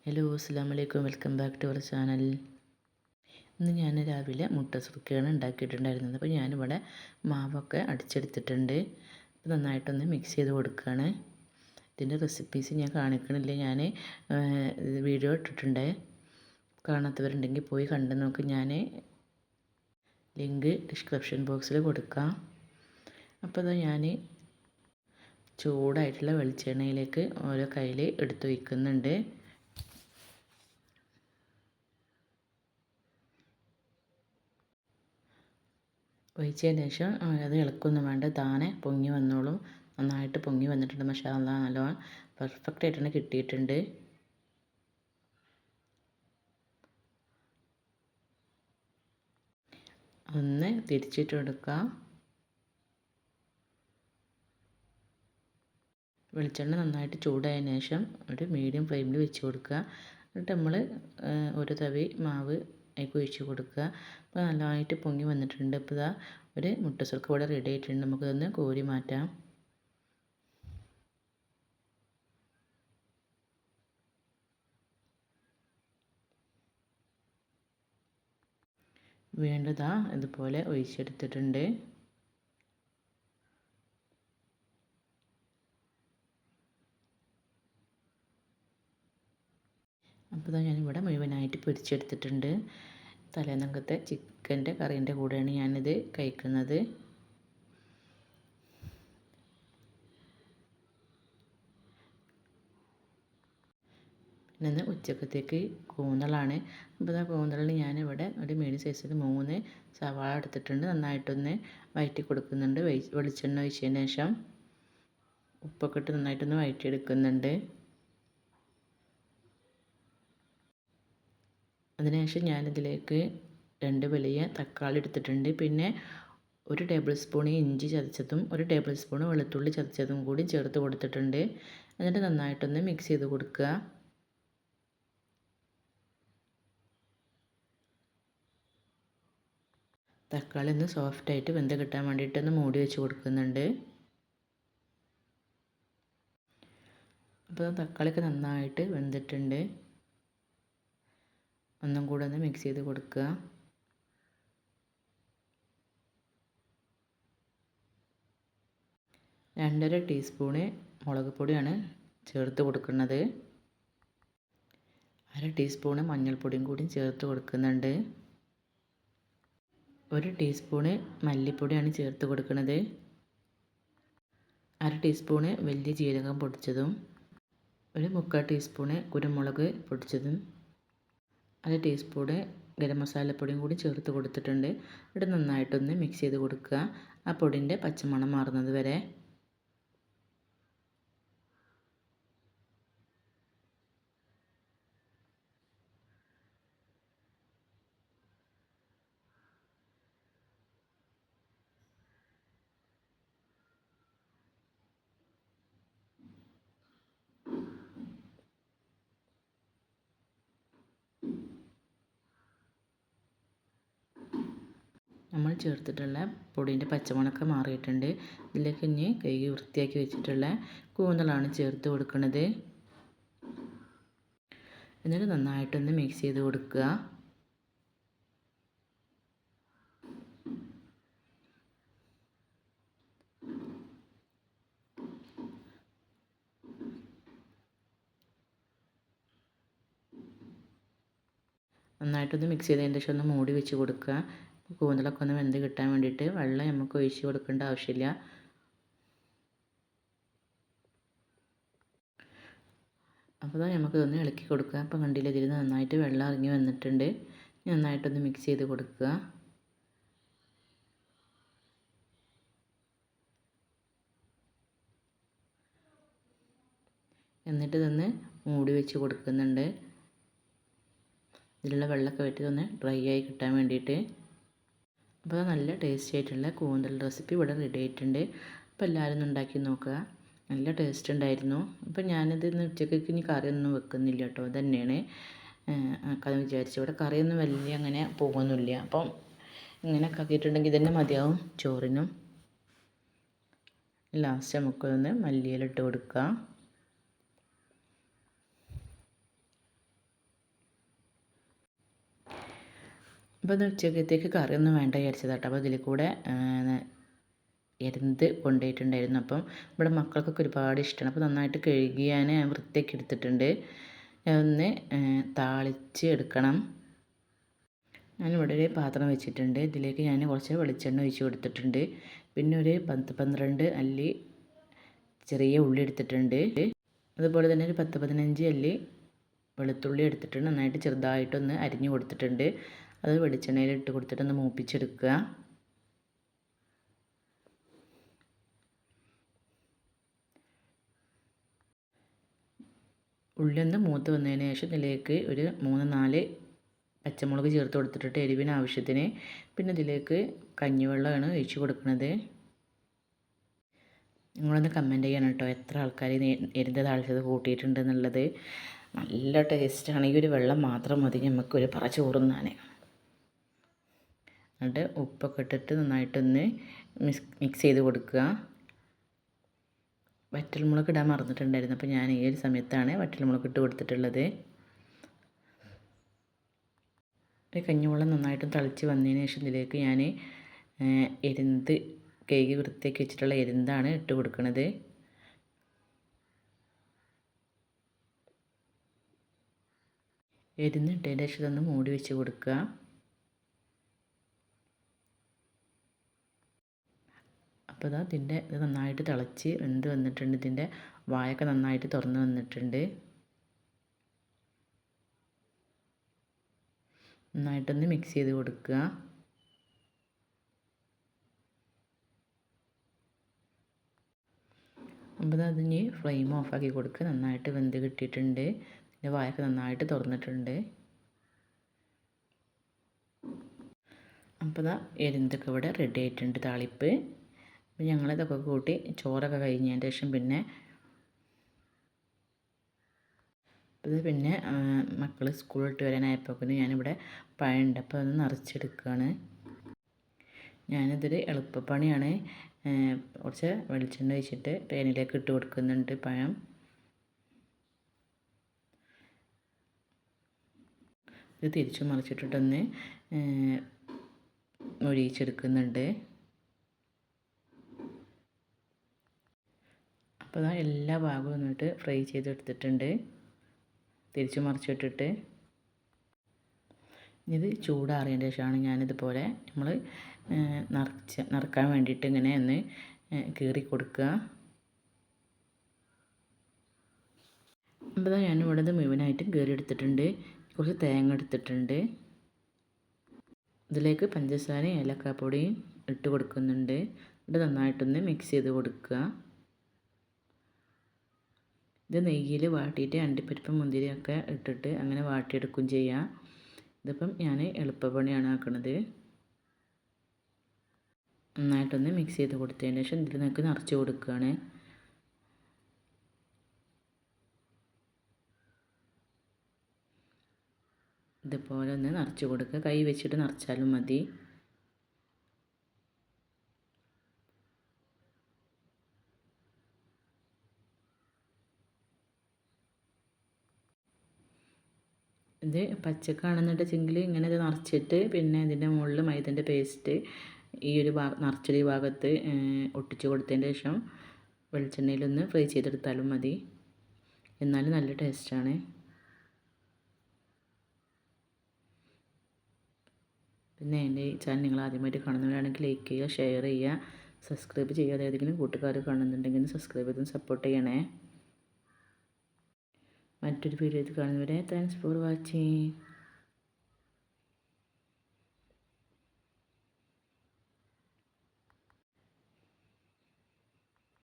Hello അസ്സലാമു അലൈക്കും, welcome back to our channel. ഇന്ന് ഞാൻ രാവിലെ മുട്ട സുർക്കയാണ് ഉണ്ടാക്കിയിട്ടുണ്ടായിരുന്നത്. അപ്പോൾ ഞാനിവിടെ മാവൊക്കെ അടിച്ചെടുത്തിട്ടുണ്ട്. നന്നായിട്ടൊന്ന് മിക്സ് ചെയ്ത് കൊടുക്കുകയാണ്. ഇതിൻ്റെ റെസിപ്പീസ് ഞാൻ കാണിക്കണില്ല, ഞാൻ വീഡിയോ ഇട്ടിട്ടുണ്ട്. കാണാത്തവരുണ്ടെങ്കിൽ പോയി കണ്ടു നോക്ക്. ഞാൻ ലിങ്ക് ഡിസ്ക്രിപ്ഷൻ ബോക്സിൽ കൊടുക്കാം. അപ്പോൾ ഞാൻ ചൂടായിട്ടുള്ള വെളിച്ചെണ്ണയിലേക്ക് ഓരോ കയ്യിൽ എടുത്ത് വയ്ക്കുന്നുണ്ട്. ഒഴിച്ചതിന് ശേഷം അത് ഇളക്കൊന്നും വേണ്ട, താനെ പൊങ്ങി വന്നോളും. നന്നായിട്ട് പൊങ്ങി വന്നിട്ടുണ്ട്. മാഷാ അല്ലാഹ്, നല്ലോണം പെർഫെക്റ്റ് ആയിട്ട് തന്നെ കിട്ടിയിട്ടുണ്ട്. ഒന്ന് തിരിച്ചിട്ട് കൊടുക്കുക. വെളിച്ചെണ്ണ നന്നായിട്ട് ചൂടായതിനു ശേഷം ഒരു മീഡിയം ഫ്ലെയിമിൽ വെച്ച് കൊടുക്കുക. എന്നിട്ട് നമ്മൾ ഒരു തവി മാവ് അതിലേക്ക് ഒഴിച്ച് കൊടുക്കുക. അപ്പോൾ നല്ലതായിട്ട് പൊങ്ങി വന്നിട്ടുണ്ട്. ഇപ്പോൾ ഇതാ ഒരു മുട്ട സുർക്ക ഇവിടെ റെഡി ആയിട്ടുണ്ട്. നമുക്കതൊന്ന് കോരി മാറ്റാം. വീണ്ടും ഇതാ ഇതുപോലെ ഒഴിച്ചെടുത്തിട്ടുണ്ട്. അപ്പോൾ ഇതാ ഞാനിവിടെ മുഴുവനായിട്ട് പൊരിച്ചെടുത്തിട്ടുണ്ട്. തലേന്നത്തെ ചിക്കൻ്റെ കറീൻ്റെ കൂടെയാണ് ഞാനിത് കഴിക്കുന്നത്. പിന്നെ ഉച്ചക്കത്തേക്ക് കൂന്തളാണ്. അപ്പോൾ ആ കൂന്തളിന് ഞാനിവിടെ ഒരു മീഡിയം സൈസിൽ 3 സവാള എടുത്തിട്ടുണ്ട്. നന്നായിട്ടൊന്ന് വഴറ്റി കൊടുക്കുന്നുണ്ട്. വെളിച്ചെണ്ണ ഒഴിച്ചതിന് ശേഷം ഉപ്പൊക്കെ ഇട്ട് നന്നായിട്ടൊന്ന് വഴറ്റിയെടുക്കുന്നുണ്ട്. അതിനുശേഷം ഞാനിതിലേക്ക് 2 വലിയ തക്കാളി എടുത്തിട്ടുണ്ട്. പിന്നെ 1 ടേബിൾ സ്പൂൺ ഇഞ്ചി ചതച്ചതും 1 ടേബിൾ സ്പൂൺ വെളുത്തുള്ളി ചതച്ചതും കൂടി ചേർത്ത് കൊടുത്തിട്ടുണ്ട്. എന്നിട്ട് നന്നായിട്ടൊന്ന് മിക്സ് ചെയ്ത് കൊടുക്കുക. തക്കാളി ഒന്ന് സോഫ്റ്റായിട്ട് വെന്ത് കിട്ടാൻ വേണ്ടിയിട്ടൊന്ന് മൂടി വെച്ച് കൊടുക്കുന്നുണ്ട്. അപ്പോൾ തക്കാളിയൊക്കെ നന്നായിട്ട് വെന്തിട്ടുണ്ട്. ഒന്നും കൂടെ ഒന്ന് മിക്സ് ചെയ്ത് കൊടുക്കുക. 2.5 ടീസ്പൂണ് മുളക് പൊടിയാണ് ചേർത്ത് കൊടുക്കുന്നത്. 1/2 ടീസ്പൂണ് മഞ്ഞൾപ്പൊടിയും കൂടി ചേർത്ത് കൊടുക്കുന്നുണ്ട്. 1 ടീസ്പൂണ് മല്ലിപ്പൊടിയാണ് ചേർത്ത് കൊടുക്കുന്നത്. 1/2 ടീസ്പൂണ് വലിയ ജീരകം പൊടിച്ചതും 1/4 ടീസ്പൂണ് കുരുമുളക് പൊടിച്ചതും 1/2 ടീസ്പൂണ് ഗരം മസാലപ്പൊടിയും കൂടി ചേർത്ത് കൊടുത്തിട്ടുണ്ട്. ഇവിടെ നന്നായിട്ടൊന്ന് മിക്സ് ചെയ്ത് കൊടുക്കുക, ആ പൊടിൻ്റെ പച്ചമണം മാറുന്നത് വരെ. നമ്മൾ ചേർത്തിട്ടുള്ള പൊടിൻ്റെ പച്ചമണമൊക്കെ മാറിയിട്ടുണ്ട്. ഇതിലേക്ക് ഇനി കഴുകി വൃത്തിയാക്കി വെച്ചിട്ടുള്ള കൂന്തളാണ് ചേർത്ത് കൊടുക്കുന്നത്. എന്നിട്ട് നന്നായിട്ടൊന്ന് മിക്സ് ചെയ്ത് കൊടുക്കുക. നന്നായിട്ടൊന്ന് മിക്സ് ചെയ്തതിന് ശേഷം ഒന്ന് മൂടി വെച്ച് കൊടുക്കുക. കൂന്തളൊക്കെ ഒന്ന് വെന്ത് കിട്ടാൻ വേണ്ടിയിട്ട് വെള്ളം നമുക്ക് ഒഴിച്ച് കൊടുക്കേണ്ട ആവശ്യമില്ല. അപ്പോൾ നമുക്കിതൊന്ന് ഇളക്കി കൊടുക്കുക. അപ്പോൾ കണ്ടില്ല, ഇതിൽ നന്നായിട്ട് വെള്ളം ഇറങ്ങി വന്നിട്ടുണ്ട്. നന്നായിട്ടൊന്ന് മിക്സ് ചെയ്ത് കൊടുക്കുക. എന്നിട്ട് ഇതൊന്ന് മൂടി വെച്ച് കൊടുക്കുന്നുണ്ട്. ഇതിലുള്ള വെള്ളമൊക്കെ വെട്ടി ഡ്രൈ ആയി കിട്ടാൻ വേണ്ടിയിട്ട്. അപ്പോൾ നല്ല ടേസ്റ്റി ആയിട്ടുള്ള കൂന്തൽ റെസിപ്പി ഇവിടെ റെഡി ആയിട്ടുണ്ട്. അപ്പോൾ എല്ലാവരും ഒന്ന് ഉണ്ടാക്കി നോക്കുക. നല്ല ടേസ്റ്റ് ഉണ്ടായിരുന്നു. അപ്പോൾ ഞാനിത് ഇന്ന് ഉച്ചയ്ക്ക് ഇനി കറിയൊന്നും വെക്കുന്നില്ല കേട്ടോ. ഇതന്നെയാണ് ആക്കാമെന്ന് വിചാരിച്ചു. ഇവിടെ കറിയൊന്നും വലിയ അങ്ങനെ പോകുന്നില്ല. അപ്പം ഇങ്ങനെയൊക്കെ ആക്കിയിട്ടുണ്ടെങ്കിൽ ഇതന്നെ മതിയാവും ചോറിനും. ലാസ്റ്റ് നമുക്കൊന്ന് മല്ലിയില ഇട്ട് കൊടുക്കുക. അപ്പോൾ അത് ഉച്ചക്കത്തേക്ക് കറിയൊന്നും വേണ്ട വിചാരിച്ചതാട്ടോ. അപ്പോൾ ഇതിൽ കൂടെ എരുന്ത് കൊണ്ടുപോയിട്ടുണ്ടായിരുന്നു. അപ്പം ഇവിടെ മക്കൾക്കൊക്കെ ഒരുപാട് ഇഷ്ടമാണ്. അപ്പോൾ നന്നായിട്ട് കഴുകി ഞാൻ വൃത്തിയാക്കി എടുത്തിട്ടുണ്ട്. ഒന്ന് താളിച്ച് എടുക്കണം. ഞാനിവിടെ ഒരു പാത്രം വെച്ചിട്ടുണ്ട്. ഇതിലേക്ക് ഞാൻ കുറച്ച് വെളിച്ചെണ്ണ ഒഴിച്ച് കൊടുത്തിട്ടുണ്ട്. പിന്നെ ഒരു 12 അല്ലി ചെറിയ ഉള്ളി എടുത്തിട്ടുണ്ട്. അതുപോലെ തന്നെ ഒരു 10-15 അല്ലി വെളുത്തുള്ളി എടുത്തിട്ടുണ്ട്. നന്നായിട്ട് ചെറുതായിട്ടൊന്ന് അരിഞ്ഞു കൊടുത്തിട്ടുണ്ട്. അത് വെളിച്ചെണ്ണയിൽ ഇട്ട് കൊടുത്തിട്ടൊന്ന് മൂപ്പിച്ചെടുക്കുക. ഉള്ളി ഒന്ന് മൂത്ത് വന്നതിന് ശേഷം ഇതിലേക്ക് ഒരു 3-4 പച്ചമുളക് ചേർത്ത് കൊടുത്തിട്ട് എരിവിന് ആവശ്യത്തിന്. പിന്നെ ഇതിലേക്ക് കഞ്ഞിവെള്ളമാണ് ഒഴിച്ച് കൊടുക്കുന്നത്. നിങ്ങളൊന്ന് കമൻറ്റ് ചെയ്യണം കേട്ടോ, എത്ര ആൾക്കാർ എരുന്ത് താളിച്ചത് കൂട്ടിയിട്ടുണ്ട് എന്നുള്ളത്. നല്ല ടേസ്റ്റാണ്. ഈ ഒരു വെള്ളം മാത്രം മതി നമുക്കൊരു പറ ചോറുന്നാൻ. എന്നിട്ട് ഉപ്പൊക്കെ ഇട്ടിട്ട് നന്നായിട്ടൊന്ന് മിക്സ് ചെയ്ത് കൊടുക്കുക. വറ്റൽമുളക് ഇടാൻ മറന്നിട്ടുണ്ടായിരുന്നു. അപ്പോൾ ഞാൻ ഈ ഒരു സമയത്താണ് വറ്റൽമുളക് ഇട്ട് കൊടുത്തിട്ടുള്ളത്. കഞ്ഞിവെള്ളം നന്നായിട്ട് തിളച്ച് വന്നതിന് ശേഷം ഇതിലേക്ക് ഞാൻ എരുന്ത് കഴുകി വൃത്തിയാക്കി വെച്ചിട്ടുള്ള എരുന്താണ് ഇട്ട് കൊടുക്കുന്നത്. എരുന്ന് ഇട്ടതിന് ശേഷം ഇതൊന്ന് മൂടി വെച്ച് കൊടുക്കുക. അപ്പോൾ ഇതാ ഇതിൻ്റെ ഇത് നന്നായിട്ട് തിളച്ച് വെന്ത് വന്നിട്ടുണ്ട്. ഇതിൻ്റെ വായൊക്കെ നന്നായിട്ട് തുറന്ന് വന്നിട്ടുണ്ട്. നന്നായിട്ടൊന്ന് മിക്സ് ചെയ്ത് കൊടുക്കുക. അപ്പോൾ അതിന് ഫ്ലെയിം ഓഫാക്കി കൊടുക്കുക. നന്നായിട്ട് വെന്ത് കിട്ടിയിട്ടുണ്ട്. ഇതിൻ്റെ വായൊക്കെ നന്നായിട്ട് തുറന്നിട്ടുണ്ട്. അപ്പോൾ ഇതാ എരുന്തൊക്കെ ഇവിടെ റെഡി ആയിട്ടുണ്ട് താളിപ്പ്. അപ്പോൾ ഞങ്ങളിതൊക്കെ കൂട്ടി ചോറൊക്കെ കഴിഞ്ഞതിന് ശേഷം പിന്നെ മക്കൾ സ്കൂൾ വിട്ട് വരാനായപ്പോൾ ഞാനിവിടെ പഴമുണ്ട്. അപ്പോൾ അത് നിറച്ചെടുക്കുകയാണ്. ഞാനിതൊരു എളുപ്പപ്പണിയാണ്. കുറച്ച് വെളിച്ചെണ്ണ ഒഴിച്ചിട്ട് പാനിലേക്ക് ഇട്ട് കൊടുക്കുന്നുണ്ട് പഴം. ഇത് തിരിച്ചു മറിച്ചിട്ടിട്ടൊന്ന് മൊരിയിച്ചെടുക്കുന്നുണ്ട്. അപ്പോൾ അതാ എല്ലാ ഭാഗവും വന്നിട്ട് ഫ്രൈ ചെയ്തെടുത്തിട്ടുണ്ട്. തിരിച്ചു മറിച്ചിട്ടിട്ട് ഇത് ചൂടാറിയതിന് ശേഷമാണ് ഞാനിതുപോലെ നമ്മൾ നിറക്കാൻ വേണ്ടിയിട്ട് ഇങ്ങനെ ഒന്ന് കീറി കൊടുക്കുക. അപ്പോൾ ഞാനിവിടെ ഇത് മുഴുവനായിട്ടും കീറി എടുത്തിട്ടുണ്ട്. കുറച്ച് തേങ്ങ എടുത്തിട്ടുണ്ട്. ഇതിലേക്ക് പഞ്ചസാരയും ഏലക്കാപ്പൊടിയും ഇട്ട് കൊടുക്കുന്നുണ്ട്. ഇത് നന്നായിട്ടൊന്ന് മിക്സ് ചെയ്ത് കൊടുക്കുക. ഇത് നെയ്യിൽ വാട്ടിയിട്ട് അണ്ടിപ്പരിപ്പും മുന്തിരിയൊക്കെ ഇട്ടിട്ട് അങ്ങനെ വാട്ടിയെടുക്കുകയും ചെയ്യാം. ഇതിപ്പം ഞാൻ എളുപ്പപ്പണിയാണ് ആക്കുന്നത്. നന്നായിട്ടൊന്ന് മിക്സ് ചെയ്ത് കൊടുത്തതിന് ശേഷം ഇതിൽ നിങ്ങൾക്ക് നിറച്ച് കൊടുക്കുകയാണ്. ഇതുപോലെ ഒന്ന് നിറച്ച് കൊടുക്കുക. കൈ വെച്ചിട്ട് നിറച്ചാലും മതി. ഇത് പച്ചക്കാണെന്നുണ്ടെങ്കിൽ ഇങ്ങനെ ഇത് നിറച്ചിട്ട് പിന്നെ ഇതിൻ്റെ മുകളിൽ മൈദൻ്റെ പേസ്റ്റ് ഈ ഒരു നിറച്ചൊരു ഭാഗത്ത് ഒട്ടിച്ച് കൊടുത്തതിന് ശേഷം വെളിച്ചെണ്ണയിലൊന്ന് ഫ്രൈ ചെയ്തെടുത്താലും മതി. എന്നാലും നല്ല ടേസ്റ്റാണ്. പിന്നെ എൻ്റെ ഈ ചാനൽ നിങ്ങൾ ആദ്യമായിട്ട് കാണുന്നവരാണെങ്കിൽ ലൈക്ക് ചെയ്യുക, ഷെയർ ചെയ്യുക, സബ്സ്ക്രൈബ് ചെയ്യുക. ഏതെങ്കിലും കൂട്ടുകാർ കാണുന്നുണ്ടെങ്കിൽ സബ്സ്ക്രൈബ് ചെയ്തും സപ്പോർട്ട് ചെയ്യണേ. മറ്റൊരു വീഡിയോയിൽ കാണുന്നവരെ താങ്ക്സ് ഫോർ വാച്ചിങ്.